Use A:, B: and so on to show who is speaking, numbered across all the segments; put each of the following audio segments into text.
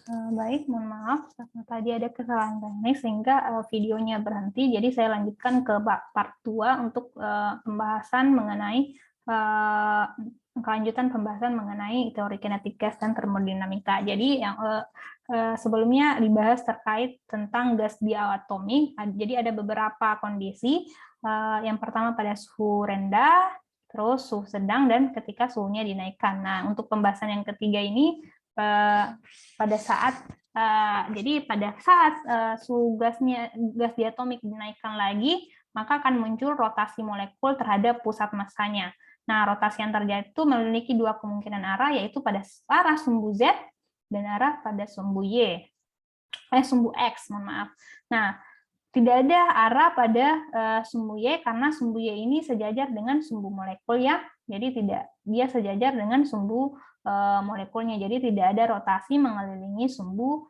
A: Baik, mohon maaf karena tadi ada kesalahan teknis sehingga videonya berhenti. Jadi saya lanjutkan ke part 2 untuk pembahasan mengenai kelanjutan pembahasan mengenai teori kinetik gas dan termodinamika. Jadi yang sebelumnya dibahas terkait tentang gas diatomik. Jadi ada beberapa kondisi. Yang pertama pada suhu rendah, terus suhu sedang, dan ketika suhunya dinaikkan. Nah, untuk pembahasan yang ketiga ini pada saat suhu gas diatomik dinaikkan lagi, maka akan muncul rotasi molekul terhadap pusat massanya. Nah, rotasi yang terjadi itu memiliki dua kemungkinan arah, yaitu pada arah sumbu Z dan arah pada sumbu sumbu X, mohon maaf. Nah, tidak ada arah pada sumbu Y karena sumbu Y ini sejajar dengan sumbu molekul ya. Jadi dia sejajar dengan sumbu molekulnya. Jadi tidak ada rotasi mengelilingi sumbu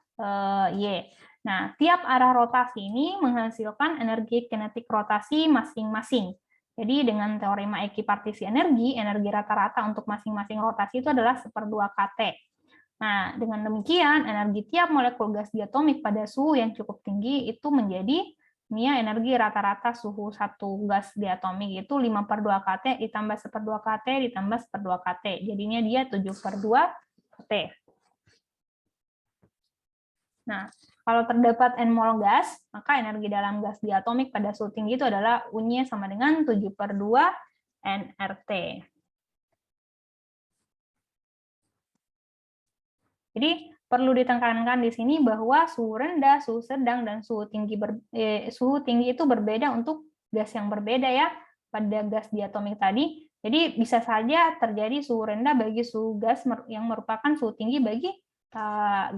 A: Y. Nah, tiap arah rotasi ini menghasilkan energi kinetik rotasi masing-masing. Jadi dengan teorema ekipartisi energi rata-rata untuk masing-masing rotasi itu adalah 1/2 kT. Nah, dengan demikian, energi tiap molekul gas diatomik pada suhu yang cukup tinggi itu menjadi energi rata-rata suhu satu gas diatomik itu 5/2 kT ditambah 1/2 kT ditambah 1/2 kT. Jadinya dia 7/2 kT. Nah, kalau terdapat N mol gas, maka energi dalam gas diatomik pada suhu tinggi itu adalah U-nya sama dengan 7/2 nRT. Jadi perlu ditekankan di sini bahwa suhu rendah, suhu sedang, dan suhu tinggi itu berbeda untuk gas yang berbeda ya pada gas diatomik tadi. Jadi bisa saja terjadi suhu rendah bagi suhu gas yang merupakan suhu tinggi bagi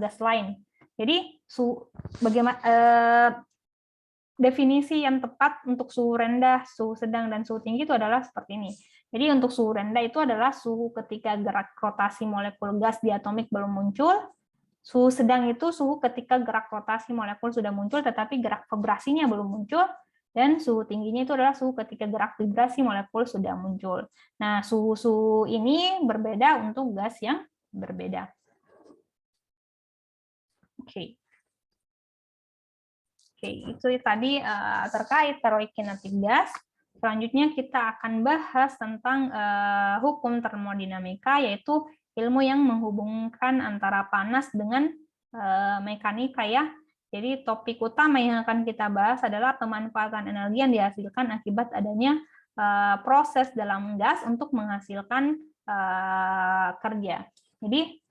A: gas lain. Jadi definisi yang tepat untuk suhu rendah, suhu sedang, dan suhu tinggi itu adalah seperti ini. Jadi untuk suhu rendah itu adalah suhu ketika gerak rotasi molekul gas diatomik belum muncul. Suhu sedang itu suhu ketika gerak rotasi molekul sudah muncul tetapi gerak vibrasinya belum muncul. Dan suhu tingginya itu adalah suhu ketika gerak vibrasi molekul sudah muncul. Nah, suhu-suhu ini berbeda untuk gas yang berbeda. Oke. Oke, itu tadi terkait teori kinetik gas. Selanjutnya kita akan bahas tentang hukum termodinamika, yaitu ilmu yang menghubungkan antara panas dengan mekanika ya. Jadi topik utama yang akan kita bahas adalah pemanfaatan energi yang dihasilkan akibat adanya proses dalam gas untuk menghasilkan kerja. Jadi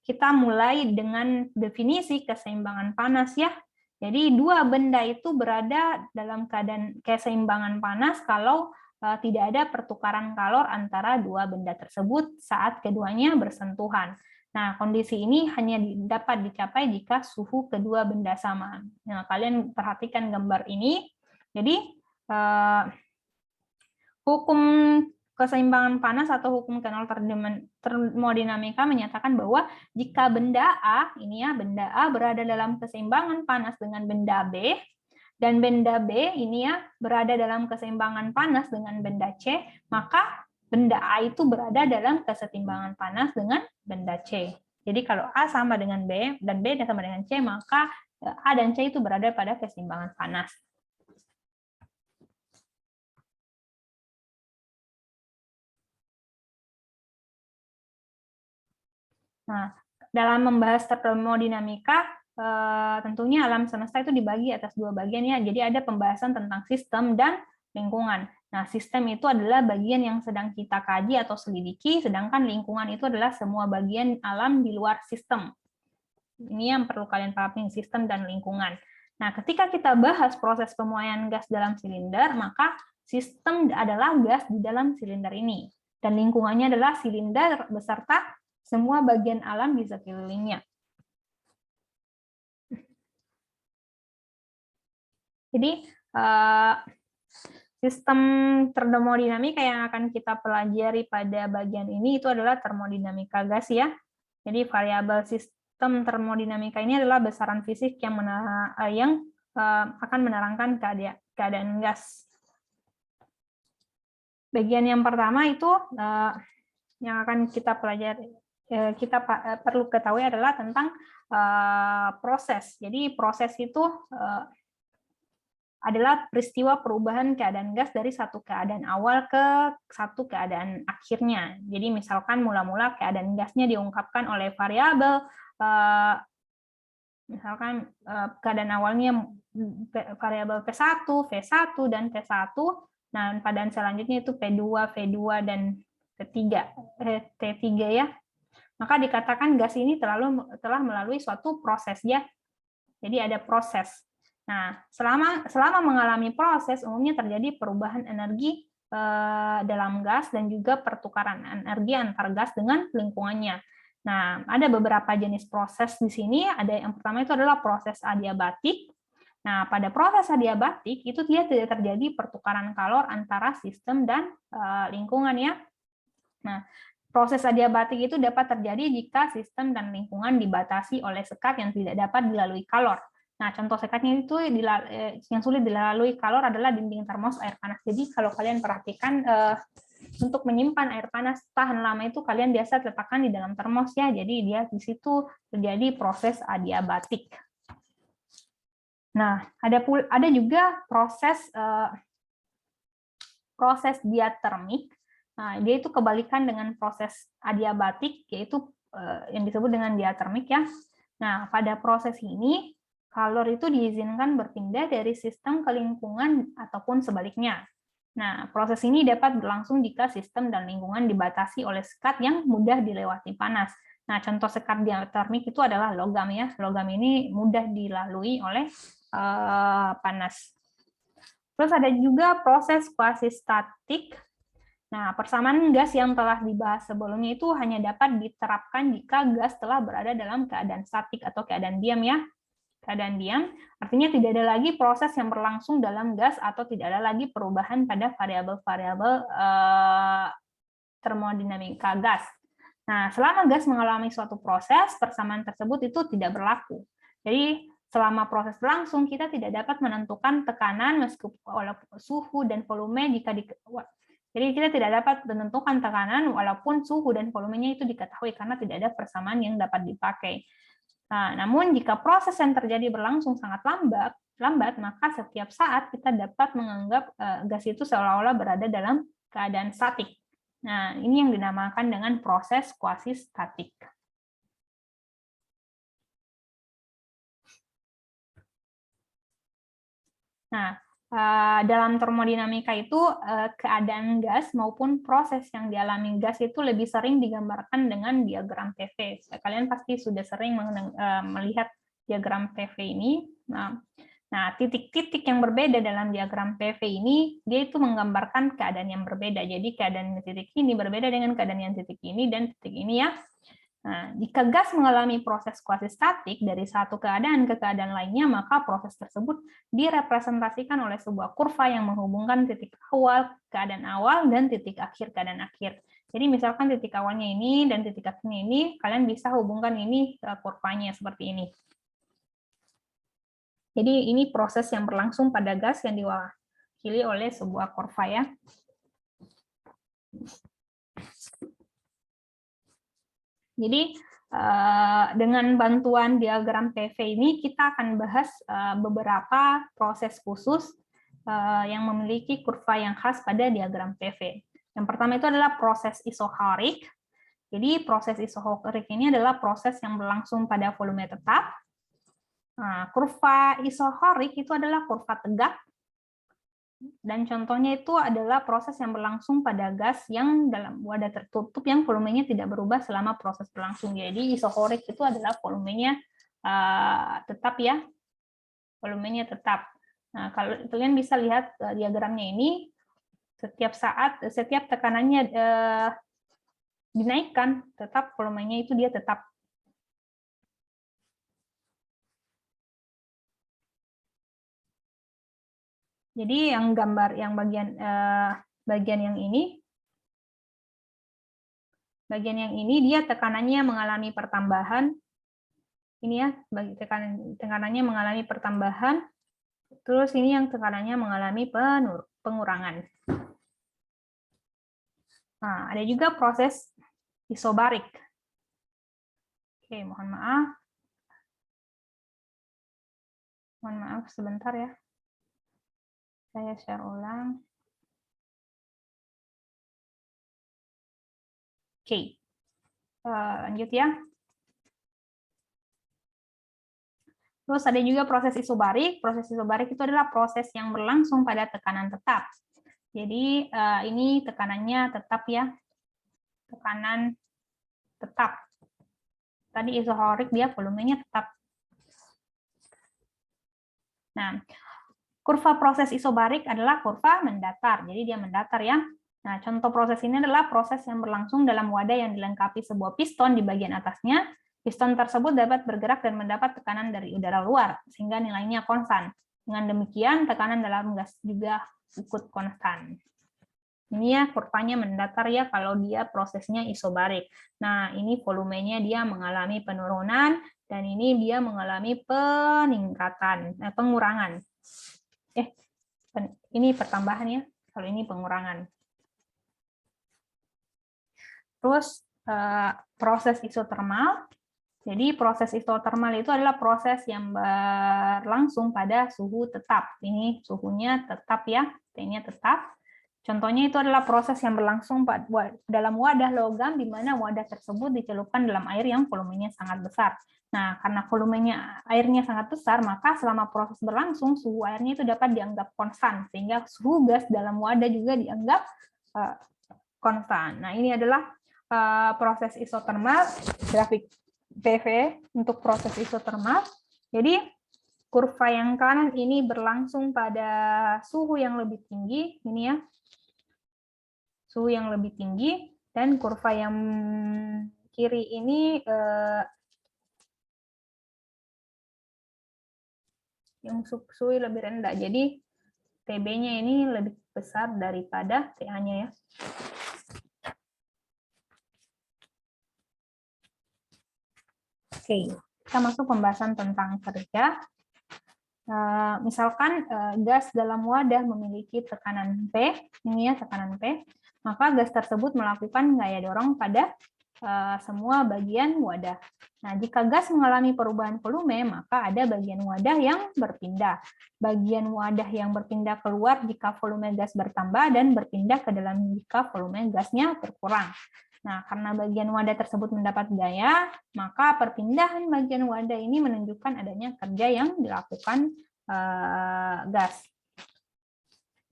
A: kita mulai dengan definisi keseimbangan panas ya. Jadi dua benda itu berada dalam keadaan keseimbangan panas kalau tidak ada pertukaran kalor antara dua benda tersebut saat keduanya bersentuhan. Nah, kondisi ini hanya dapat dicapai jika suhu kedua benda sama. Nah, kalian perhatikan gambar ini. Jadi hukum keseimbangan panas atau hukum termodinamika menyatakan bahwa jika benda A, ini ya, benda A berada dalam keseimbangan panas dengan benda B, dan benda B ini ya berada dalam keseimbangan panas dengan benda C, maka benda A itu berada dalam kesetimbangan panas dengan benda C. Jadi kalau A sama dengan B dan B sama dengan C, maka A dan C itu berada pada keseimbangan panas. Nah, dalam membahas termodinamika, tentunya alam semesta itu dibagi atas dua bagian ya. Jadi ada pembahasan tentang sistem dan lingkungan. Nah, sistem itu adalah bagian yang sedang kita kaji atau selidiki, sedangkan lingkungan itu adalah semua bagian alam di luar sistem. Ini yang perlu kalian pahami, sistem dan lingkungan. Nah, ketika kita bahas proses pemuaian gas dalam silinder, maka sistem adalah gas di dalam silinder ini. Dan lingkungannya adalah silinder beserta semua bagian alam di sekelilingnya. Jadi, sistem termodinamika yang akan kita pelajari pada bagian ini itu adalah termodinamika gas ya. Jadi, variabel sistem termodinamika ini adalah besaran fisik yang akan menerangkan keadaan gas. Bagian yang pertama itu yang akan kita pelajari kita perlu ketahui adalah tentang proses. Jadi proses itu adalah peristiwa perubahan keadaan gas dari satu keadaan awal ke satu keadaan akhirnya. Jadi misalkan mula-mula keadaan gasnya diungkapkan oleh variabel, misalkan keadaan awalnya variabel P1, V1, dan T1, nah pada selanjutnya itu P2, V2, dan T3 ya. Maka dikatakan gas ini telah melalui suatu proses ya. Jadi ada proses. Nah, selama mengalami proses, umumnya terjadi perubahan energi dalam gas dan juga pertukaran energi antar gas dengan lingkungannya. Nah, ada beberapa jenis proses di sini. Ada yang pertama itu adalah proses adiabatik. Nah, pada proses adiabatik itu dia tidak terjadi pertukaran kalor antara sistem dan lingkungan ya. Nah, proses adiabatik itu dapat terjadi jika sistem dan lingkungan dibatasi oleh sekat yang tidak dapat dilalui kalor. Nah, contoh sekatnya itu yang sulit dilalui kalor adalah dinding termos air panas. Jadi kalau kalian perhatikan untuk menyimpan air panas tahan lama itu kalian biasa letakkan di dalam termos ya. Jadi dia di situ terjadi proses adiabatik. Nah, ada juga proses diatermik. Nah, dia itu kebalikan dengan proses adiabatik, yaitu yang disebut dengan diatermik ya. Nah, pada proses ini kalor itu diizinkan berpindah dari sistem ke lingkungan ataupun sebaliknya. Nah, proses ini dapat berlangsung jika sistem dan lingkungan dibatasi oleh sekat yang mudah dilewati panas. Nah, contoh sekat diatermik itu adalah logam ya. Logam ini mudah dilalui oleh panas. Terus ada juga proses quasi-statik. Nah, persamaan gas yang telah dibahas sebelumnya itu hanya dapat diterapkan jika gas telah berada dalam keadaan statik atau keadaan diam ya. Keadaan diam artinya tidak ada lagi proses yang berlangsung dalam gas atau tidak ada lagi perubahan pada variabel-variabel termodinamika gas. Nah, selama gas mengalami suatu proses, persamaan tersebut itu tidak berlaku. Jadi, selama proses berlangsung, kita tidak dapat menentukan tekanan meskipun suhu dan volume jadi kita tidak dapat menentukan tekanan walaupun suhu dan volumenya itu diketahui karena tidak ada persamaan yang dapat dipakai. Nah, namun jika proses yang terjadi berlangsung sangat lambat, maka setiap saat kita dapat menganggap gas itu seolah-olah berada dalam keadaan statik. Nah, ini yang dinamakan dengan proses quasi-statik. Nah, dalam termodinamika itu keadaan gas maupun proses yang dialami gas itu lebih sering digambarkan dengan diagram PV. Kalian pasti sudah sering melihat diagram PV ini. Nah, titik-titik yang berbeda dalam diagram PV ini dia itu menggambarkan keadaan yang berbeda. Jadi keadaan titik ini berbeda dengan keadaan yang titik ini dan titik ini ya. Nah, jika gas mengalami proses quasi-statik dari satu keadaan ke keadaan lainnya, maka proses tersebut direpresentasikan oleh sebuah kurva yang menghubungkan titik awal keadaan awal dan titik akhir keadaan akhir. Jadi misalkan titik awalnya ini dan titik akhirnya ini, kalian bisa hubungkan ini kurvanya seperti ini. Jadi ini proses yang berlangsung pada gas yang diwakili oleh sebuah kurva ya. Jadi dengan bantuan diagram PV ini kita akan bahas beberapa proses khusus yang memiliki kurva yang khas pada diagram PV. Yang pertama itu adalah proses isohorik. Jadi proses isohorik ini adalah proses yang berlangsung pada volume tetap. Nah, kurva isohorik itu adalah kurva tegak. Dan contohnya itu adalah proses yang berlangsung pada gas yang dalam wadah tertutup yang volumenya tidak berubah selama proses berlangsung. Jadi isohorik itu adalah volumenya tetap ya, volumenya tetap. Nah, kalau kalian bisa lihat diagramnya ini, setiap tekanannya dinaikkan, tetap volumenya itu dia tetap. Jadi yang gambar yang bagian yang ini dia tekanannya mengalami pertambahan. Ini ya, tekanannya mengalami pertambahan. Terus ini yang tekanannya mengalami pengurangan. Nah, ada juga proses isobarik. Oke, mohon maaf. Mohon maaf sebentar ya. Saya share ulang. Oke, lanjut ya. Terus ada juga proses isobarik. Proses isobarik itu adalah proses yang berlangsung pada tekanan tetap. Jadi ini tekanannya tetap ya, tekanan tetap. Tadi isobarik dia volumenya tetap. Nah, kurva proses isobarik adalah kurva mendatar. Jadi dia mendatar ya. Nah, contoh proses ini adalah proses yang berlangsung dalam wadah yang dilengkapi sebuah piston di bagian atasnya. Piston tersebut dapat bergerak dan mendapat tekanan dari udara luar, sehingga nilainya konstan. Dengan demikian, tekanan dalam gas juga ikut konstan. Ini ya kurvanya mendatar ya kalau dia prosesnya isobarik. Nah, ini volumenya dia mengalami penurunan, dan ini dia mengalami peningkatan, pengurangan. Ini pertambahan ya, kalau ini pengurangan. Terus proses isotermal. Jadi proses isotermal itu adalah proses yang berlangsung pada suhu tetap. Ini suhunya tetap ya, T-nya tetap. Contohnya itu adalah proses yang berlangsung dalam wadah logam di mana wadah tersebut dicelupkan dalam air yang volumenya sangat besar. Nah, karena volumenya airnya sangat besar, maka selama proses berlangsung suhu airnya itu dapat dianggap konstan, sehingga suhu gas dalam wadah juga dianggap konstan. Nah, ini adalah proses isotermal, grafik PV untuk proses isotermal. Jadi kurva yang kanan ini berlangsung pada suhu yang lebih tinggi, ini ya, suhu yang lebih tinggi, dan kurva yang kiri ini yang suhu lebih rendah. Jadi TB-nya ini lebih besar daripada TA-nya ya. Oke, kita masuk pembahasan tentang kerja. Misalkan gas dalam wadah memiliki tekanan P, ini ya tekanan P, maka gas tersebut melakukan gaya dorong pada semua bagian wadah. Nah, jika gas mengalami perubahan volume, maka ada bagian wadah yang berpindah. Bagian wadah yang berpindah keluar jika volume gas bertambah dan berpindah ke dalam jika volume gasnya berkurang. Nah, karena bagian wadah tersebut mendapat gaya, maka perpindahan bagian wadah ini menunjukkan adanya kerja yang dilakukan gas.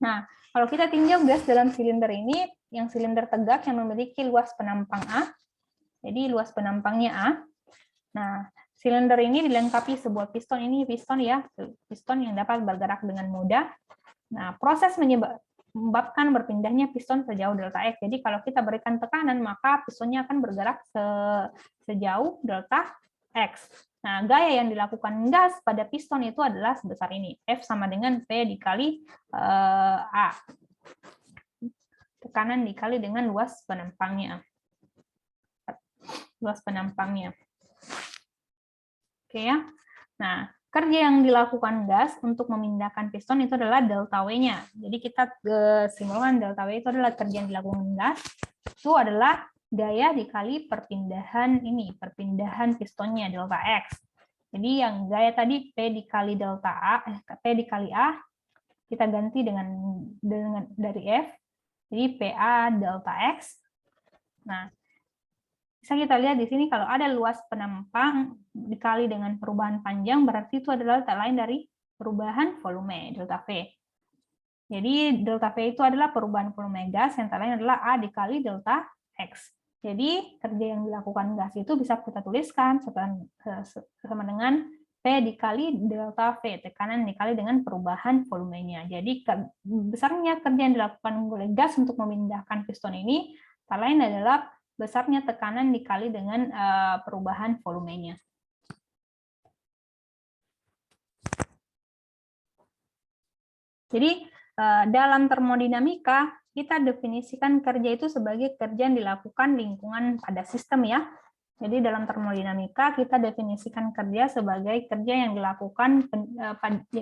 A: Nah, kalau kita tinjau gas dalam silinder ini, yang silinder tegak yang memiliki luas penampang A, jadi luas penampangnya A. Nah, silinder ini dilengkapi sebuah piston, ini piston ya, piston yang dapat bergerak dengan mudah. Nah, proses menyebabkan berpindahnya piston sejauh delta X. Jadi kalau kita berikan tekanan, maka pistonnya akan bergerak sejauh delta X. Nah, gaya yang dilakukan gas pada piston itu adalah sebesar ini. F sama dengan P dikali A. Tekanan dikali dengan luas penampangnya. Luas penampangnya. Oke ya. Nah, kerja yang dilakukan gas untuk memindahkan piston itu adalah delta W-nya. Jadi kita simpulkan delta W itu adalah kerja yang dilakukan gas. Itu adalah gaya dikali perpindahan ini, perpindahan pistonnya delta X. Jadi yang gaya tadi P dikali delta A, P dikali A kita ganti dengan dari F. Jadi PA delta X. Nah, bisa kita lihat di sini kalau ada luas penampang dikali dengan perubahan panjang, berarti itu adalah tak lain dari perubahan volume, delta V. Jadi delta V itu adalah perubahan volume gas, yang tak lain adalah A dikali delta X. Jadi kerja yang dilakukan gas itu bisa kita tuliskan sama dengan P dikali delta V, tekanan dikali dengan perubahan volumenya. Jadi besarnya kerja yang dilakukan oleh gas untuk memindahkan piston ini, tak lain adalah besarnya tekanan dikali dengan perubahan volumenya. Jadi dalam termodinamika kita definisikan kerja itu sebagai kerja yang dilakukan lingkungan pada sistem ya. Jadi dalam termodinamika kita definisikan kerja sebagai kerja yang dilakukan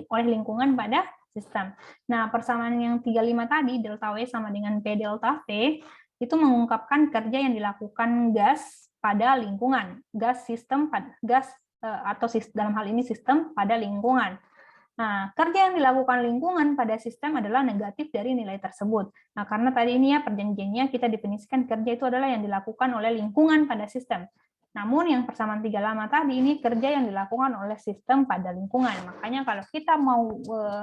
A: oleh lingkungan pada sistem. Nah, persamaan yang 35 tadi, delta W sama dengan P delta V, itu mengungkapkan kerja yang dilakukan gas pada lingkungan, gas atau dalam hal ini sistem pada lingkungan. Nah, kerja yang dilakukan lingkungan pada sistem adalah negatif dari nilai tersebut. Nah, karena tadi ini ya perjanjiannya kita definisikan kerja itu adalah yang dilakukan oleh lingkungan pada sistem. Namun yang persamaan 3 lama tadi ini kerja yang dilakukan oleh sistem pada lingkungan. Makanya kalau kita mau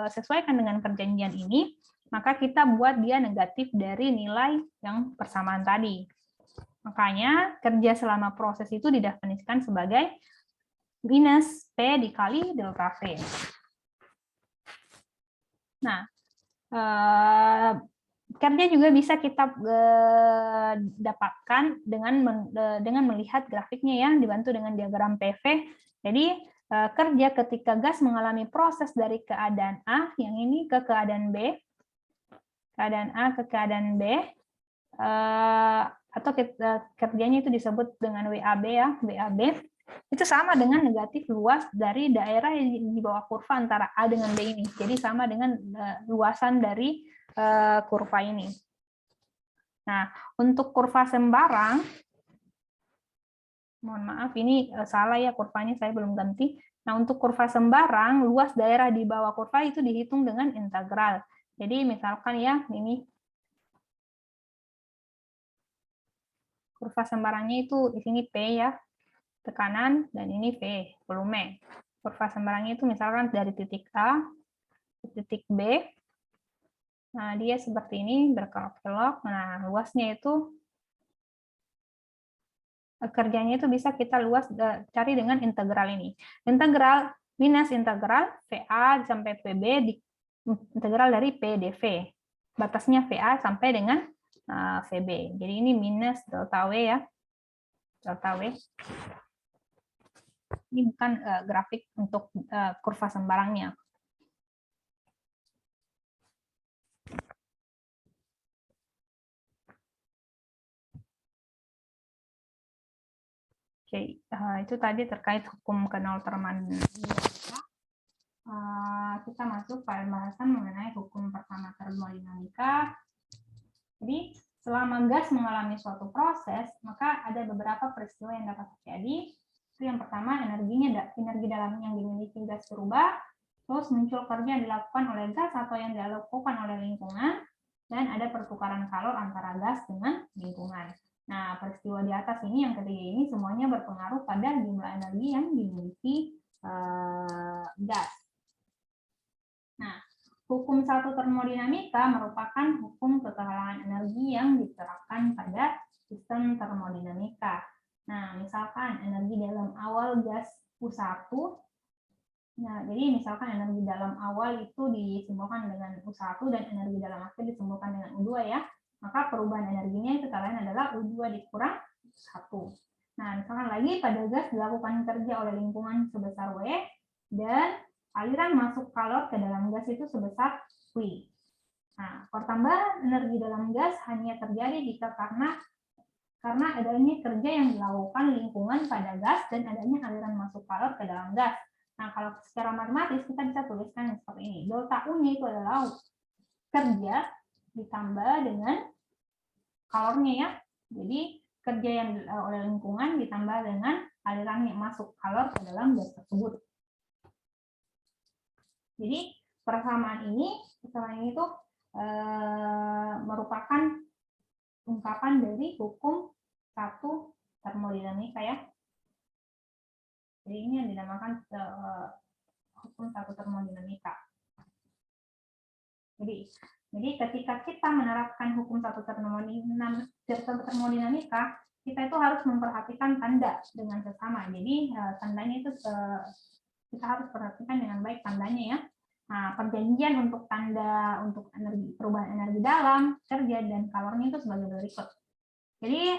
A: sesuaikan dengan perjanjian ini, maka kita buat dia negatif dari nilai yang persamaan tadi. Makanya kerja selama proses itu didefinisikan sebagai minus P dikali delta V. Nah, kerja juga bisa kita dapatkan dengan melihat grafiknya ya, dibantu dengan diagram PV. Jadi kerja ketika gas mengalami proses dari keadaan A, yang ini ke keadaan B, keadaan A ke keadaan B, atau kerjanya itu disebut dengan WAB ya, WAB. Itu sama dengan negatif luas dari daerah yang di bawah kurva antara A dengan B ini. Jadi sama dengan luasan dari kurva ini. Nah, untuk kurva sembarang, mohon maaf ini salah ya kurvanya, saya belum ganti. Nah, untuk kurva sembarang, luas daerah di bawah kurva itu dihitung dengan integral. Jadi misalkan ya, ini kurva sembarangnya itu di sini P ya, tekanan, dan ini V, volume. Kurva sembarangnya itu misalkan dari titik A ke titik B. Nah, dia seperti ini, berkelok-kelok. Nah, luasnya itu, kerjanya itu bisa kita cari dengan integral ini. Integral minus integral VA sampai VB, integral dari P dV. Batasnya VA sampai dengan VB. Jadi ini minus delta W ya. Delta W. Ini bukan grafik untuk kurva sembarangnya. Oke, itu tadi terkait hukum kenal termodinamika. Kita masuk pada bahasan mengenai hukum pertama termodinamika. Jadi, selama gas mengalami suatu proses, maka ada beberapa peristiwa yang dapat terjadi. Itu yang pertama, energi dalam yang dimiliki gas berubah, terus muncul kerja yang dilakukan oleh gas atau yang dilakukan oleh lingkungan, dan ada pertukaran kalor antara gas dengan lingkungan. Nah, peristiwa di atas ini, yang ketiga ini, semuanya berpengaruh pada jumlah energi yang dimiliki gas. Nah, hukum satu termodinamika merupakan hukum kekehalangan energi yang diterapkan pada sistem termodinamika. Nah, misalkan energi dalam awal gas U1, nah, jadi misalkan energi dalam awal itu disimbolkan dengan U1 dan energi dalam akhir disimbolkan dengan U2 ya, maka perubahan energinya itu lain adalah U2 dikurang 1. Nah, misalkan lagi pada gas dilakukan kerja oleh lingkungan sebesar W dan aliran masuk kalor ke dalam gas itu sebesar Q. Nah, pertambahan energi dalam gas hanya terjadi jika karena adanya kerja yang dilakukan lingkungan pada gas dan adanya aliran masuk kalor ke dalam gas. Nah, kalau secara matematis kita bisa tuliskan seperti ini. Delta U-nya itu adalah kerja ditambah dengan kalornya ya. Jadi kerja yang oleh lingkungan ditambah dengan aliran yang masuk kalor ke dalam gas tersebut. Jadi persamaan ini itu merupakan ungkapan dari hukum satu termodinamika ya. Jadi ini yang dinamakan hukum satu termodinamika. Jadi ketika kita menerapkan hukum satu termodinamika, kita itu harus memperhatikan tanda dengan sesama. Jadi tandanya itu kita harus perhatikan dengan baik tandanya ya. Nah, perjanjian untuk tanda untuk perubahan energi dalam, kerja, dan kalornya itu sebagai berikut. Jadi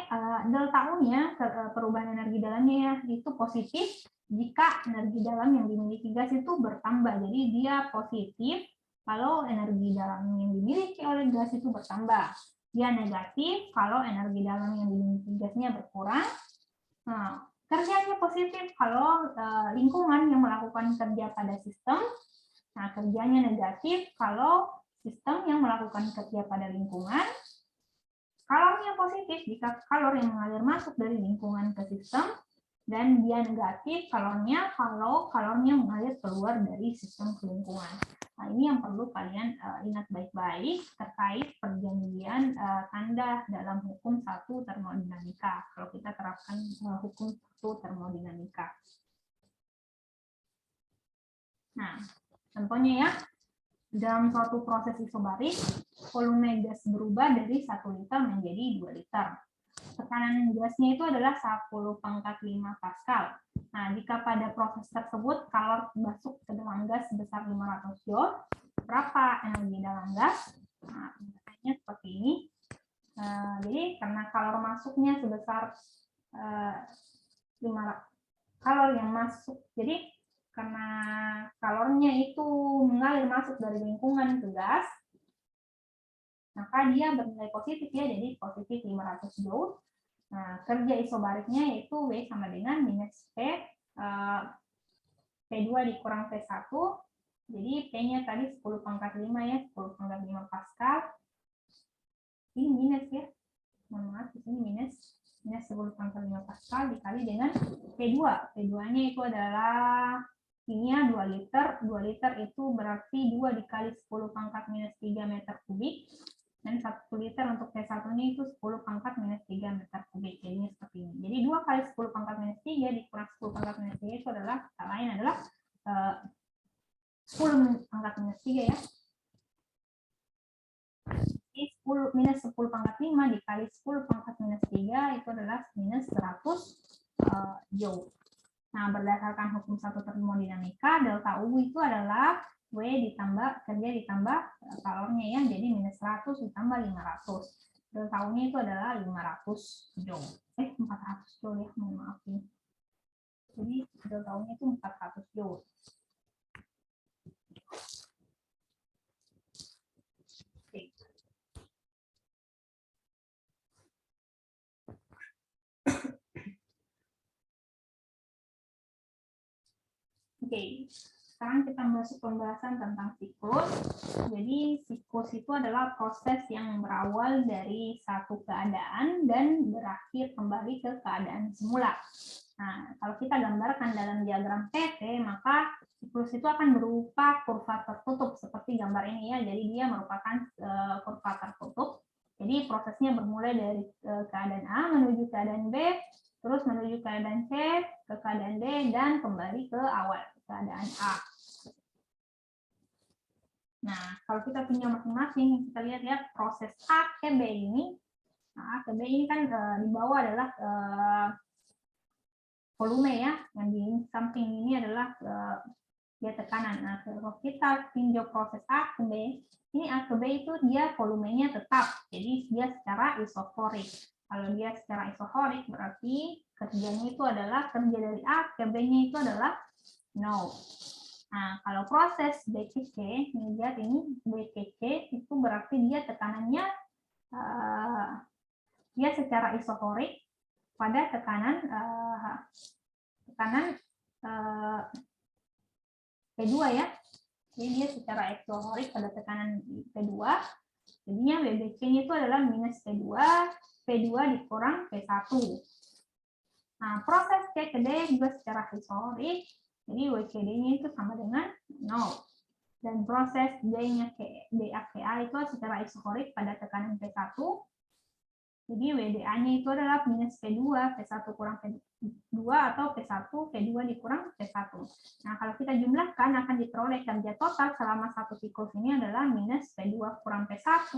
A: delta U-nya perubahan energi dalamnya itu positif jika energi dalam yang dimiliki gas itu bertambah. Jadi dia positif kalau energi dalam yang dimiliki oleh gas itu bertambah. Dia negatif kalau energi dalam yang dimiliki gasnya berkurang. Nah, kerjanya positif kalau lingkungan yang melakukan kerja pada sistem. Nah, kerjanya negatif kalau sistem yang melakukan kerja pada lingkungan. kalornya positif jika kalor yang mengalir masuk dari lingkungan ke sistem, dan dia negatif kalornya kalau kalornya mengalir keluar dari sistem ke lingkungan. Nah, ini yang perlu kalian ingat baik-baik terkait perjanjian tanda dalam hukum 1 termodinamika. Kalau kita terapkan hukum 1 termodinamika. Nah, contohnya ya, dalam suatu proses isobarik, volume gas berubah dari 1 liter menjadi 2 liter. Tekanan gasnya itu adalah 10⁵ Pascal. Nah, jika pada proses tersebut kalor masuk ke dalam gas sebesar 500 joule, berapa energi dalam gas? Nah, penjelasannya seperti ini. Jadi karena kalor masuknya sebesar 500 kalor yang masuk, jadi karena kalornya itu mengalir masuk dari lingkungan ke gas, maka dia bernilai positif ya, jadi positif 500 joule. Nah, kerja isobariknya yaitu W sama dengan minus P2 dikurang P1. Jadi P-nya tadi 10⁵ ya, 10⁵ Pascal. Ini minus ya. Mohon maaf, di sini minus 10⁵ Pascal dikali dengan P2. P2-nya itu adalah ini 2 liter. 2 liter itu berarti 2 dikali 10⁻³ meter kubik. Dan 1 liter untuk P1-nya itu 10⁻³ meter kubik. Jadinya seperti ini. Jadi 2 kali 10⁻³ dikurang 10⁻³ itu adalah, kata lain adalah 10⁻³ ya. Jadi 10 minus 10⁵ dikali 10⁻³ itu adalah minus 100 joule. Nah, berdasarkan hukum 1 termodinamika, delta U itu adalah W ditambah kerja ditambah kalornya ya, jadi minus 100 ditambah 500. Delta U-nya itu adalah 500 joule. 400 joule ya, mohon maaf ini. Jadi delta U-nya itu 400 joule. Oke, sekarang kita masuk pembahasan tentang siklus. Jadi siklus itu adalah proses yang berawal dari satu keadaan dan berakhir kembali ke keadaan semula. Nah, kalau kita gambarkan dalam diagram PT, maka siklus itu akan berupa kurva tertutup seperti gambar ini ya. Jadi dia merupakan kurva tertutup. Jadi prosesnya bermula dari keadaan A menuju keadaan B, terus menuju keadaan C, ke keadaan D, dan kembali ke awal keadaan A. Nah, kalau kita punya masing-masing, kita lihat ya proses A ke B ini. Nah, A ke B ini kan di bawah adalah volume ya, yang di samping ini adalah dia tekanan. Nah, kalau kita tinjau proses A ke B, ini A ke B itu dia volumenya tetap, jadi dia secara isokorik. Kalau dia secara isokorik berarti kerjanya itu adalah kerja dari A ke B-nya itu adalah 0. Nah, kalau proses B ke C, lihat ini B ke C itu berarti dia tekanannya dia secara isokorik pada tekanan P2 ya. Jadi dia secara isokorik pada tekanan P2. Jadinya WBC-nya itu adalah minus P2 dikurang P1. Nah, proses C ke D juga secara isokorik. Jadi WCD-nya itu sama dengan 0. Dan proses D-nya ke DA ke A itu secara isokorik pada tekanan P1. Jadi WDA-nya itu adalah minus P2, P1 kurang P2 atau P1, P2 dikurang P1. Nah, kalau kita jumlahkan akan diperoleh kerja total selama satu siklus ini adalah minus P2 kurang P1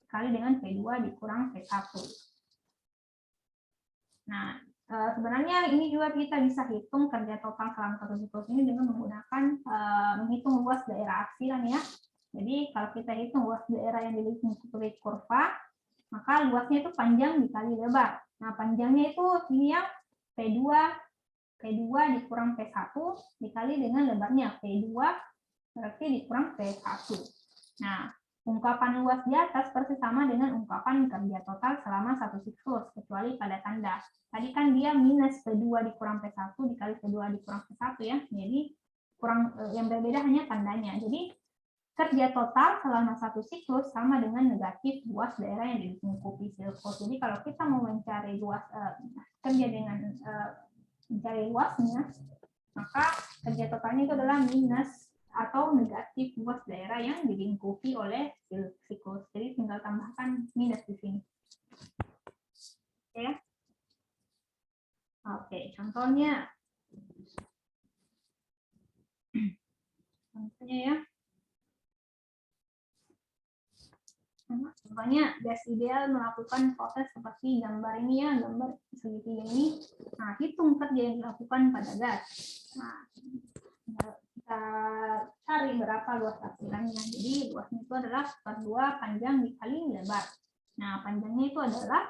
A: kali dengan P2 dikurang P1. Nah, sebenarnya ini juga kita bisa hitung kerja total selama satu siklus ini dengan menggunakan menghitung luas daerah aksiran ya. Jadi kalau kita hitung luas daerah yang dilingkupi kurva, maka luasnya itu panjang dikali lebar. Nah, panjangnya itu ini yang P2 dikurang P1 dikali dengan lebarnya P2 berarti dikurang P1. Nah, ungkapan luas di atas persis sama dengan ungkapan kerja total selama satu siklus, kecuali pada tanda. Tadi kan dia minus P2 dikurang P1 dikali P2 dikurang P1 ya. Jadi kurang yang berbeda hanya tandanya. Jadi kerja total selama satu siklus sama dengan negatif luas daerah yang dilingkupi siklus. Jadi kalau kita mau mencari luas kerja dengan mencari luasnya, maka kerja totalnya itu adalah minus atau negatif luas daerah yang dilingkupi oleh siklus. Jadi tinggal tambahkan minus di sini. Oke. Oke, contohnya ya. Contohnya gas ideal melakukan proses seperti gambar ini ya, gambar segitiga ini. Nah, hitung kerja yang dilakukan pada gas. Nah, kita cari berapa luas hasilnya. Jadi luasnya itu adalah 1/2 panjang dikali lebar. Nah, panjangnya itu adalah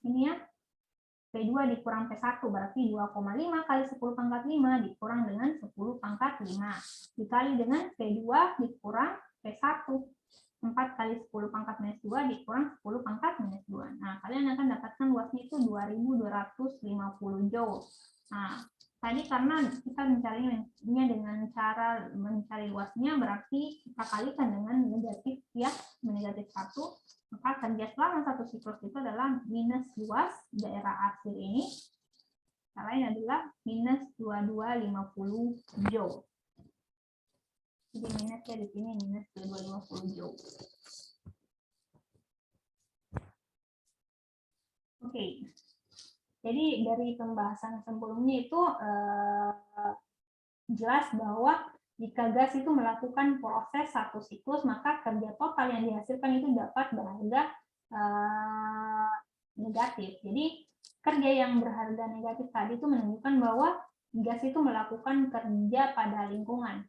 A: ini ya, P2 dikurang P1 berarti 2,5 kali 10 pangkat 5 dikurang dengan 10 pangkat 5 dikali dengan P2 dikurang P1. 4 kali 10 pangkat minus 2 dikurang 10 pangkat minus 2. Nah, kalian akan dapatkan luasnya itu 2250 joule. Nah, tadi karena kita mencarinya dengan cara mencari luasnya, berarti kita kalikan dengan negatif ya, negatif 1. Maka kerja selama satu siklus itu adalah minus luas daerah hasil ini. Cara lain adalah minus 2250 joule. Jadi minusnya di sini minus 2250 joule. Oke. Jadi dari pembahasan sebelumnya itu jelas bahwa jika gas itu melakukan proses satu siklus, maka kerja total yang dihasilkan itu dapat berharga negatif. Jadi kerja yang berharga negatif tadi itu menunjukkan bahwa gas itu melakukan kerja pada lingkungannya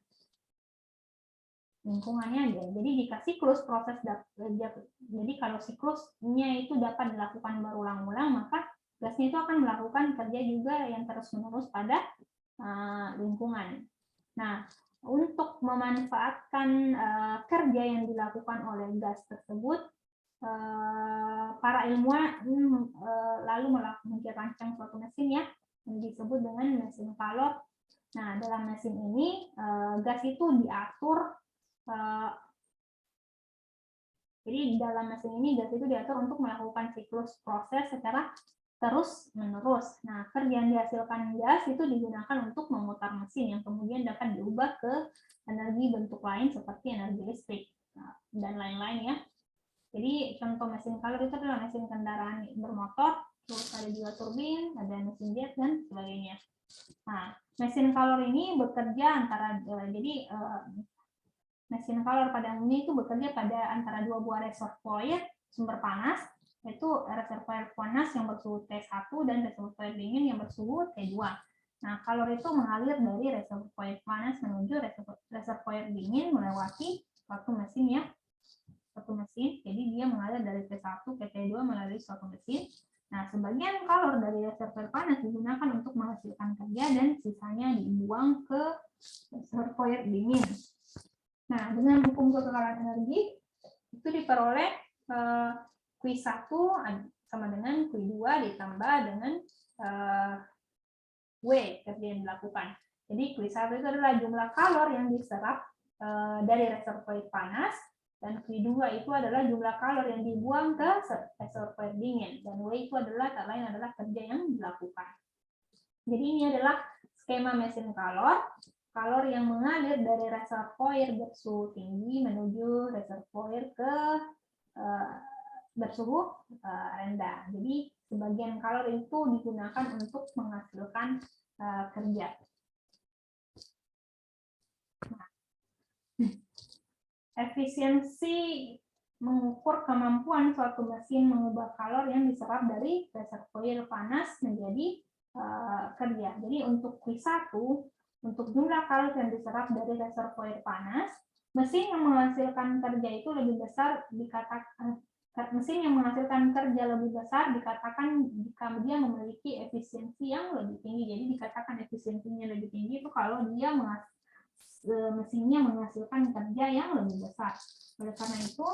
A: aja. Jadi jika siklus proses jadi kalau siklusnya itu dapat dilakukan berulang-ulang, maka gasnya itu akan melakukan kerja juga yang terus-menerus pada lingkungan. Nah, untuk memanfaatkan kerja yang dilakukan oleh gas tersebut, para ilmuwan lalu merancang suatu mesin ya yang disebut dengan mesin Calor. Nah, dalam mesin ini gas itu diatur. Jadi dalam mesin ini gas itu diatur untuk melakukan siklus proses secara terus-menerus. Nah, kerja yang dihasilkan gas itu digunakan untuk memutar mesin yang kemudian dapat diubah ke energi bentuk lain seperti energi listrik dan lain-lain ya. Jadi contoh mesin Calor itu adalah mesin kendaraan bermotor, terus ada juga turbin, ada mesin jet dan sebagainya. Nah, mesin Calor ini bekerja mesin Calor pada umumnya itu bekerja pada antara dua buah reservoir sumber panas, yaitu reservoir panas yang bersuhu T1 dan reservoir dingin yang bersuhu T2. Nah, kalor itu mengalir dari reservoir panas menuju reservoir dingin melewati suatu mesin ya. Jadi dia mengalir dari T1 ke T2 melalui suatu mesin. Nah, sebagian kalor dari reservoir panas digunakan untuk menghasilkan kerja dan sisanya dibuang ke reservoir dingin. Nah, dengan hukum kekekalan energi itu diperoleh Q1 sama dengan Q2 ditambah dengan W kerja yang dilakukan. Jadi Q1 itu adalah jumlah kalor yang diserap dari reservoir panas, dan Q2 itu adalah jumlah kalor yang dibuang ke reservoir dingin, dan W itu adalah tak lain adalah kerja yang dilakukan. Jadi ini adalah skema mesin kalor yang mengalir dari reservoir bersuhu tinggi menuju reservoir ke bersuhu rendah. Jadi sebagian kalor itu digunakan untuk menghasilkan kerja. Nah, efisiensi mengukur kemampuan suatu mesin mengubah kalor yang diserap dari reservoir panas menjadi kerja. Jadi untuk Q1, untuk jumlah kalor yang diserap dari reservoir panas, mesin yang menghasilkan kerja itu lebih besar dikatakan dikatakan jika dia memiliki efisiensi yang lebih tinggi. Jadi dikatakan efisiensinya lebih tinggi itu kalau dia mesinnya menghasilkan kerja yang lebih besar. Oleh karena itu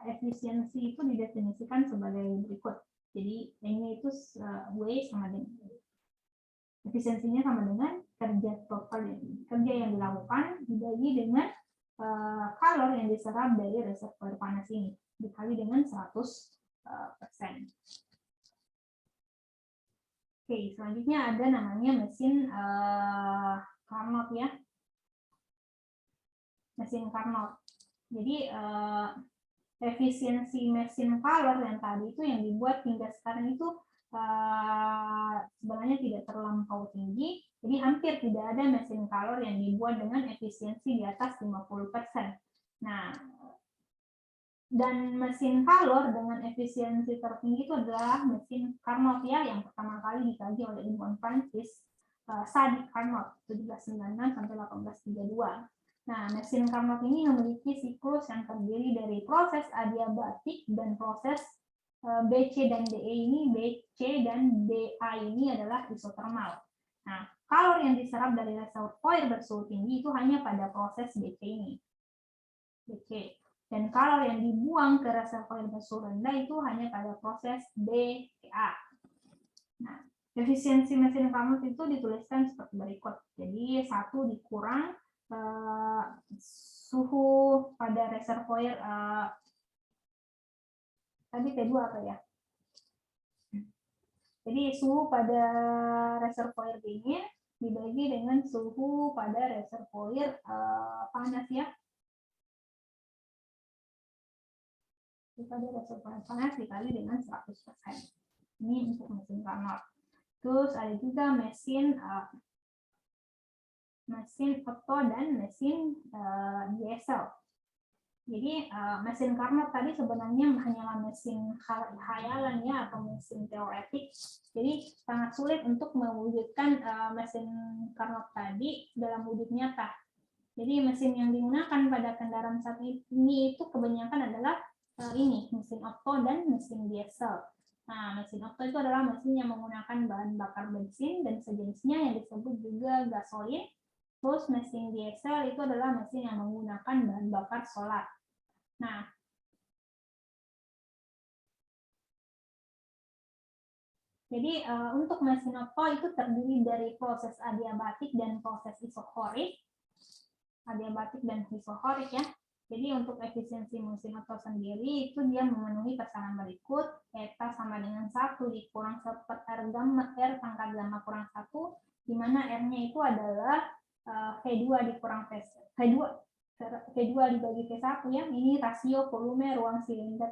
A: efisiensi itu didefinisikan sebagai berikut. Jadi ini itu W sama dengan efisiensinya sama dengan kerja total kerja yang dilakukan dibagi dengan kalor yang diserap dari reservoir panas ini dikali dengan 100%. Oke, selanjutnya ada namanya mesin Carnot ya. Mesin Carnot. Jadi efisiensi mesin Carnot yang tadi itu yang dibuat hingga sekarang itu sebenarnya tidak terlampau tinggi. Jadi hampir tidak ada mesin Carnot yang dibuat dengan efisiensi di atas 50%. Nah, dan mesin Carnot dengan efisiensi tertinggi itu adalah mesin Carnot ya, yang pertama kali dikaji oleh ilmuwan Prancis, Sadi Carnot 1796 sampai 1832. Nah, mesin Carnot ini memiliki siklus yang terdiri dari proses adiabatik dan proses BC dan DE ini, BC dan DA ini adalah isotermal. Nah, kalor yang diserap dari reservoir bersuhu tinggi itu hanya pada proses BC ini. BC. Dan kalor yang dibuang ke reservoir bersuhu rendah itu hanya pada proses DA. Nah, efisiensi mesin Carnot itu dituliskan seperti berikut. Jadi 1 dikurang suhu pada reservoir tadi T2 apa ya? Jadi suhu pada reservoir dingin dibagi dengan suhu pada reservoir panas ya. Pada reservoir panas dikali dengan 100%. Ini untuk mesin Carnot. Terus ada juga mesin Otto dan mesin diesel. Jadi mesin Carnot tadi sebenarnya hanyalah mesin khayalan ya, atau mesin teoretik. Jadi sangat sulit untuk mewujudkan mesin Carnot tadi dalam wujud nyata. Jadi mesin yang digunakan pada kendaraan saat ini itu kebanyakan adalah ini, mesin Otto dan mesin diesel. Nah, mesin Otto itu adalah mesin yang menggunakan bahan bakar bensin dan sejenisnya yang disebut juga gasolin. Terus mesin diesel itu adalah mesin yang menggunakan bahan bakar solar. Nah, jadi untuk mesin Otto itu terdiri dari proses adiabatik dan proses isokorik. Adiabatik dan isokorik ya. Jadi untuk efisiensi mesin Otto sendiri itu dia memenuhi pasangan berikut, eta sama dengan 1 dikurang 1 R gamma R pangkat gamma kurang 1, di mana R-nya itu adalah V2 dikurang V2 dibagi V1 ya. Ini rasio volume ruang silinder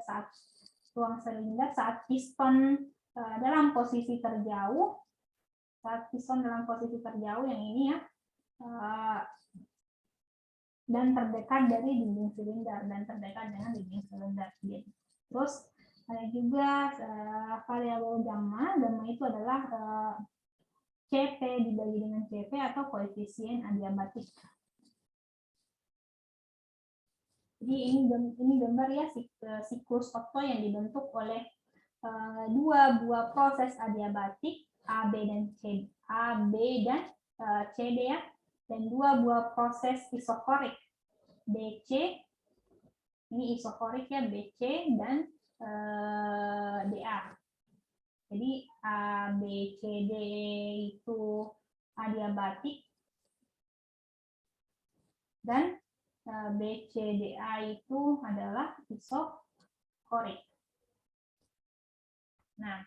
A: saat piston dalam posisi terjauh. Saat piston dalam posisi terjauh yang ini ya. Dan terdekat dari dinding silinder dan terdekat dengan dinding silinder. Terus ada juga variabel gamma itu adalah CP dibagi dengan CP atau koefisien adiabatik. Jadi ini gambar ya siklus Otto yang dibentuk oleh dua buah proses adiabatik AB dan CD ya, dan dua buah proses isokorik BC, ini isokorik ya, BC dan DA. Jadi ABCD itu adiabatik dan BCDA itu adalah isokorik. Nah,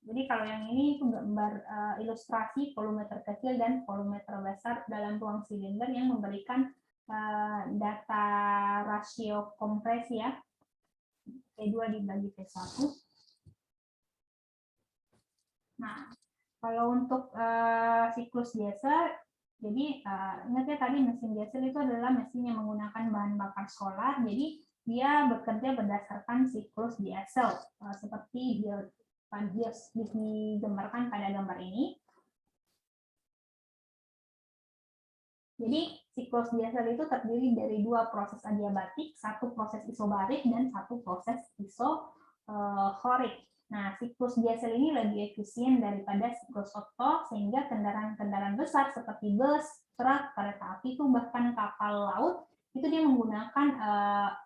A: jadi kalau yang ini itu gambar ilustrasi volumeter kecil dan volumeter besar dalam ruang silinder yang memberikan data rasio kompresi ya, P2 dibagi P1. Nah, kalau untuk siklus diesel, jadi ingat ya tadi mesin diesel itu adalah mesin yang menggunakan bahan bakar solar, jadi dia bekerja berdasarkan siklus diesel seperti digambarkan pada gambar ini. Jadi siklus diesel itu terdiri dari dua proses adiabatik, satu proses isobarik dan satu proses isokorik. Nah, siklus diesel ini lebih efisien daripada siklus Otto, sehingga kendaraan-kendaraan besar seperti bus, truk, kereta api itu bahkan kapal laut itu dia menggunakan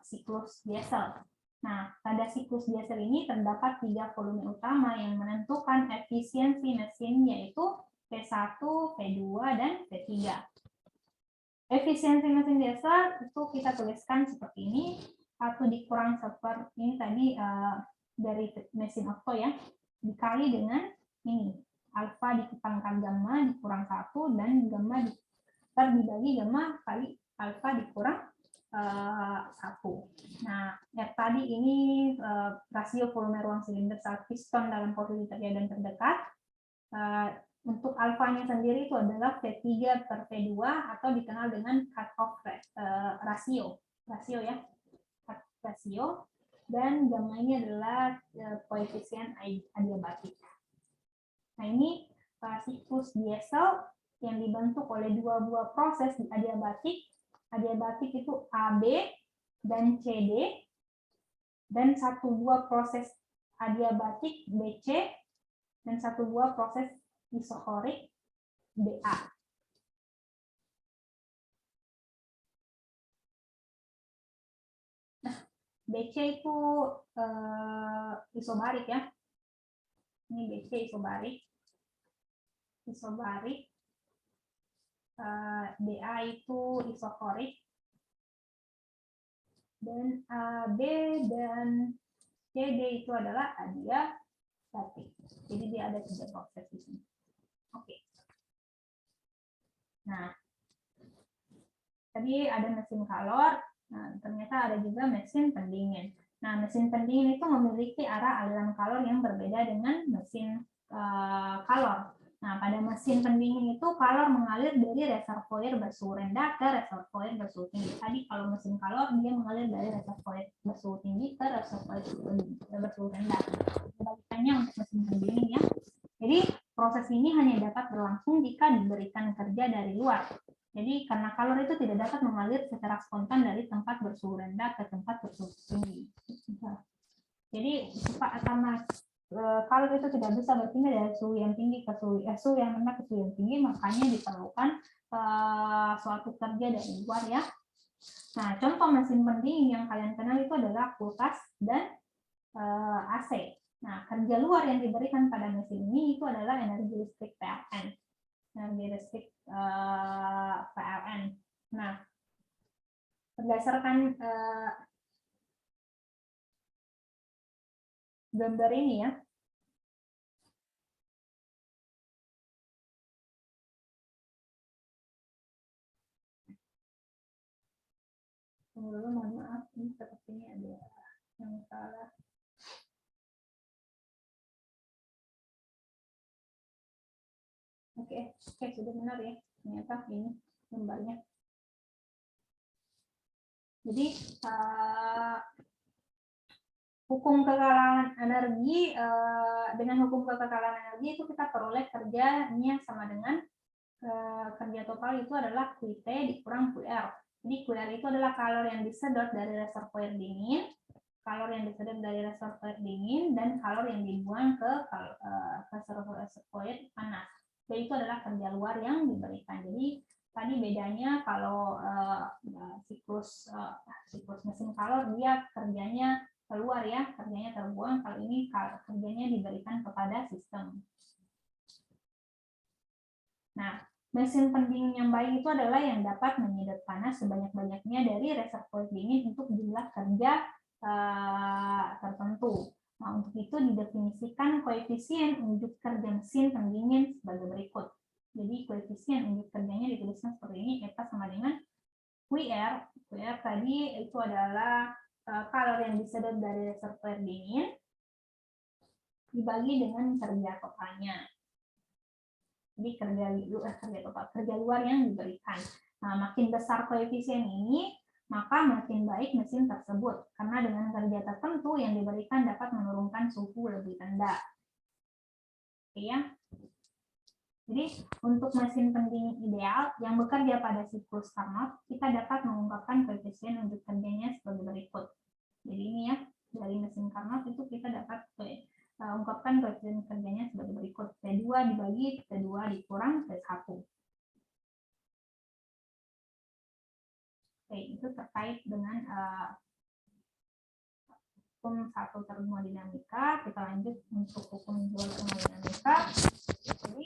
A: siklus diesel. Nah, pada siklus diesel ini terdapat 3 volume utama yang menentukan efisiensi mesin, yaitu P1, P2, dan P3. Efisiensi mesin diesel itu kita tuliskan seperti ini, 1 dikurang seperti ini tadi dari mesin Otto ya, dikali dengan ini, alfa dipangkat gamma dikurang 1, dan gamma dibagi gamma kali alfa dikurang 1. Nah, tadi ini rasio volume ruang silinder saat piston dalam posisi terjadi dan terdekat. Untuk alfanya sendiri itu adalah V3 per V2 atau dikenal dengan cut-off rasio ya, rasio, dan gamma ini adalah koefisien adiabatik. Nah, ini siklus diesel yang dibentuk oleh 2 buah proses adiabatik. Adiabatik itu AB dan CD, dan 1 buah proses adiabatik BC, dan 1 buah proses isokorik BA. Nah, BC itu isobarik ya. Ini BC isobarik. BA itu isokorik. Dan AB dan CD itu adalah adiabatik. Jadi dia ada 3 proses di sini. Oke. Nah, tadi ada mesin kalor. Nah, ternyata ada juga mesin pendingin. Nah, mesin pendingin itu memiliki arah aliran kalor yang berbeda dengan mesin kalor. Nah, pada mesin pendingin itu kalor mengalir dari reservoir bersuhu rendah ke reservoir bersuhu tinggi. Tadi kalau mesin kalor dia mengalir dari reservoir bersuhu tinggi ke reservoir bersuhu rendah. Kebalikannya untuk mesin pendingin ya. Jadi proses ini hanya dapat berlangsung jika diberikan kerja dari luar. Jadi karena kalor itu tidak dapat mengalir secara spontan dari tempat bersuhu rendah ke tempat bersuhu tinggi. Jadi karena kalor itu tidak bisa berpindah dari suhu yang tinggi ke suhu yang rendah ke suhu yang tinggi, makanya diperlukan suatu kerja dari luar ya. Nah, contoh mesin pendingin yang kalian kenal itu adalah kulkas dan AC. Nah, kerja luar yang diberikan pada mesin ini itu adalah energi listrik PLN. Energi listrik PLN. Nah, berdasarkan gambar ini ya, dulu mohon maaf, ini sepertinya ada yang salah. Oke, sudah benar ya. Ternyata ini gambarnya. Jadi hukum kekekalan energi, dengan hukum kekekalan energi itu kita peroleh kerjanya sama dengan kerja total itu adalah QT dikurang QR. Jadi QR itu adalah kalor yang disedot dari reservoir dingin, dan kalor yang dibuang ke reservoir panas. Jadi itu adalah kerja luar yang diberikan. Jadi tadi bedanya kalau siklus mesin kalor dia kerjanya keluar ya, kerjanya terbuang. Kalau ini kerjanya diberikan kepada sistem. Nah, mesin pendingin yang baik itu adalah yang dapat menyedot panas sebanyak-banyaknya dari reservoir dingin untuk jumlah kerja tertentu. Nah, untuk itu didefinisikan koefisien unjuk kerja mesin pendingin sebagai berikut. Jadi koefisien unjuk kerjanya dituliskan seperti ini, eta sama dengan QR. QR tadi itu adalah kalor yang disedot dari reservoir dingin dibagi dengan kerja totalnya. Jadi kerja luar yang diberikan. Nah, makin besar koefisien ini, maka makin baik mesin tersebut, karena dengan kerja tertentu yang diberikan dapat menurunkan suhu lebih rendah. Oke ya. Jadi untuk mesin pendingin ideal yang bekerja pada siklus Carnot, kita dapat mengungkapkan koefisien untuk kerjanya sebagai berikut. Jadi ini ya, dari mesin Carnot itu kita dapat ungkapkan koefisien kerjanya sebagai berikut. T2 dibagi T2 dikurang T1. Oke, itu terkait dengan hukum 1 termodinamika. Kita lanjut untuk hukum 2 termodinamika. Jadi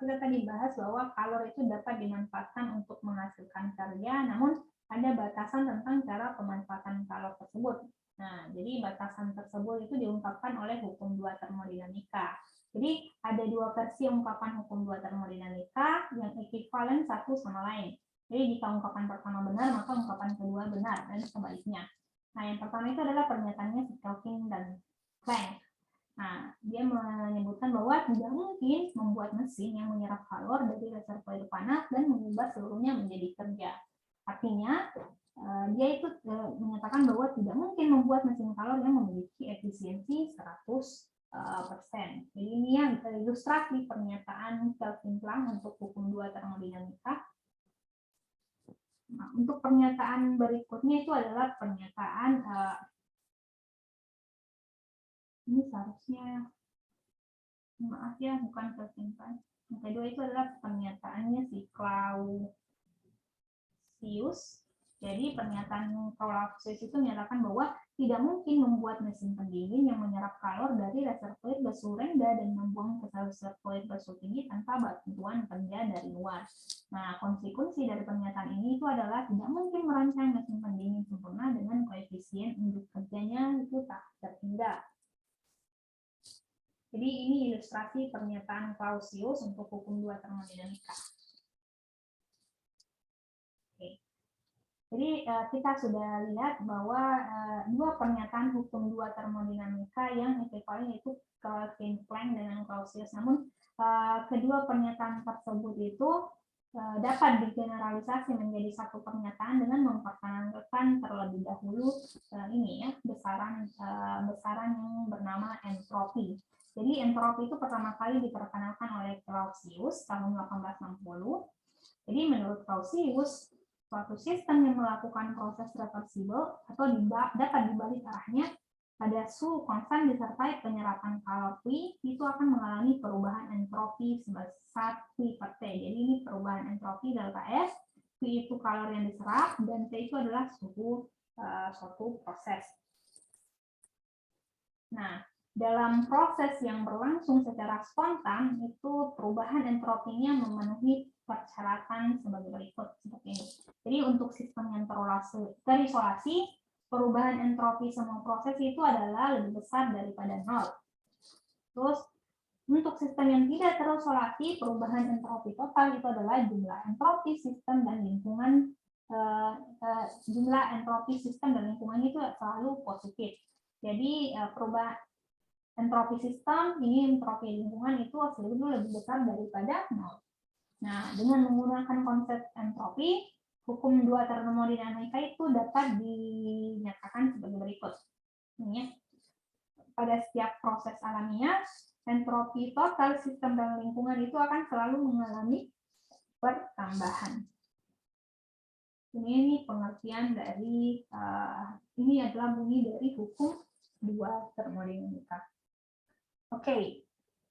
A: kita tadi bahas bahwa kalor itu dapat dimanfaatkan untuk menghasilkan kerja, namun ada batasan tentang cara pemanfaatan kalor tersebut. Nah, jadi batasan tersebut itu diungkapkan oleh hukum 2 termodinamika. Jadi ada dua versi ungkapan hukum 2 termodinamika yang ekuivalen satu sama lain. Jadi jika ungkapan pertama benar, maka ungkapan kedua benar, dan sebaliknya. Nah, yang pertama itu adalah pernyataannya si Kelvin dan Planck. Nah, dia menyebutkan bahwa tidak mungkin membuat mesin yang menyerap kalor dari reservoir panas dan mengubah seluruhnya menjadi kerja. Artinya, dia itu menyatakan bahwa tidak mungkin membuat mesin kalor yang memiliki efisiensi 100%. Jadi ini yang ilustrasi pernyataan Kelvin Planck untuk hukum 2 termodinamika. Nah, untuk pernyataan berikutnya itu adalah pernyataan ini seharusnya, maaf ya, bukan Kelvin Planck. Yang kedua itu adalah pernyataannya si Clausius. Jadi pernyataan Clausius itu menyatakan bahwa tidak mungkin membuat mesin pendingin yang menyerap kalor dari reservoir bersuhu rendah dan membuang ke reservoir bersuhu tinggi tanpa bantuan kerja dari luar. Nah, konsekuensi dari pernyataan ini itu adalah tidak mungkin merancang mesin pendingin sempurna dengan koefisien unjuk kerjanya itu tak terhingga. Jadi ini ilustrasi pernyataan Clausius untuk hukum 2 termodinamika. Oke. Jadi kita sudah lihat bahwa dua pernyataan hukum 2 termodinamika yang ekuivalen itu Kelvin Planck dengan Clausius. Namun kedua pernyataan tersebut itu dapat digeneralisasi menjadi satu pernyataan dengan memperkenalkan terlebih dahulu ini ya besaran yang bernama entropi. Jadi entropi itu pertama kali diperkenalkan oleh Clausius tahun 1860. Jadi menurut Clausius, suatu sistem yang melakukan proses reversibel atau dapat dibalik arahnya pada suhu konstan disertai penyerapan kalor Q, itu akan mengalami perubahan entropi sebesar Q per T. Jadi ini perubahan entropi delta S, Q itu kalor yang diserap, dan T itu adalah suhu suatu proses. Nah, dalam proses yang berlangsung secara spontan, itu perubahan entropinya memenuhi persyaratan sebagai berikut seperti ini. Jadi untuk sistem yang terisolasi, perubahan entropi semua proses itu adalah lebih besar daripada 0. Terus untuk sistem yang tidak terisolasi, perubahan entropi total itu adalah jumlah entropi sistem dan lingkungan. Jumlah entropi sistem dan lingkungan itu selalu positif. Jadi perubahan entropi sistem, ini entropi lingkungan itu selalu lebih besar daripada 0. Nah, dengan menggunakan konsep entropi, hukum 2 termodinamika itu dapat dinyatakan sebagai berikut. Ini ya. Pada setiap proses alamiah, entropi total sistem dan lingkungan itu akan selalu mengalami pertambahan. Ini pengertian dari, ini adalah bunyi dari hukum 2 termodinamika. Oke.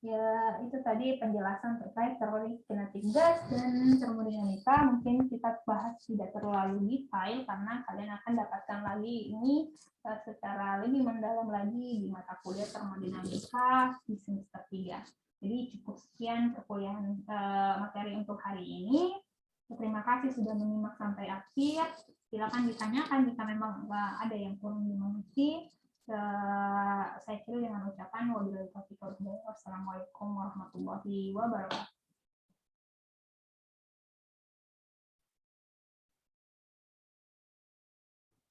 A: Ya, itu tadi penjelasan terkait teori kinetik gas dan termodinamika. Mungkin kita bahas tidak terlalu detail karena kalian akan dapatkan lagi ini secara lebih mendalam lagi di mata kuliah termodinamika di semester 3. Jadi cukup sekian perkuliahan materi untuk hari ini. Terima kasih sudah menyimak sampai akhir. Silakan ditanyakan jika memang ada yang kurang dimengerti. Saya kira dengan ucapan wabillahi taufiq wal hidayah. Wassalamualaikum warahmatullahi wabarakatuh.